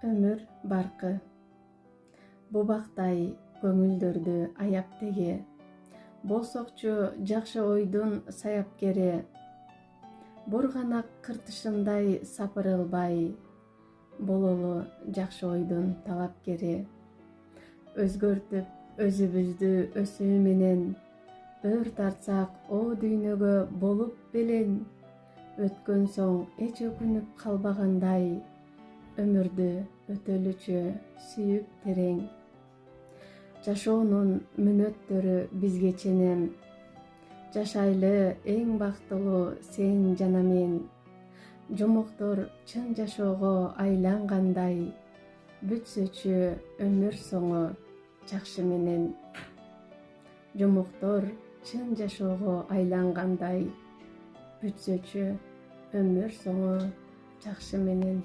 Өмүр баркы. Бубактай көңүлдөрдү аяп теге. Болсокчу жакшы ойдун саяпкери. Бурганак кыртышындай сапырылбай, бололу жакшы ойдун талапкери. Өзгөртүп өзүбүздү өсүү менен, өр тартсак о дүйнөгө болуп белең. Өткөн соң эч өкүнүп калбагандай, өмүрдү өтөлүчү сүйүп терең. Жашоонун мүнөттөрү бизге ченем. Жашайлы эң бактылуу сен жана мен. Жомоктор чын жашоого айлангандай, бүтсөчү өмүр соңу жакшы менен. Жомоктор чын жашоого айлангандай, бүтсөчү өмүр соңу жакшы менен.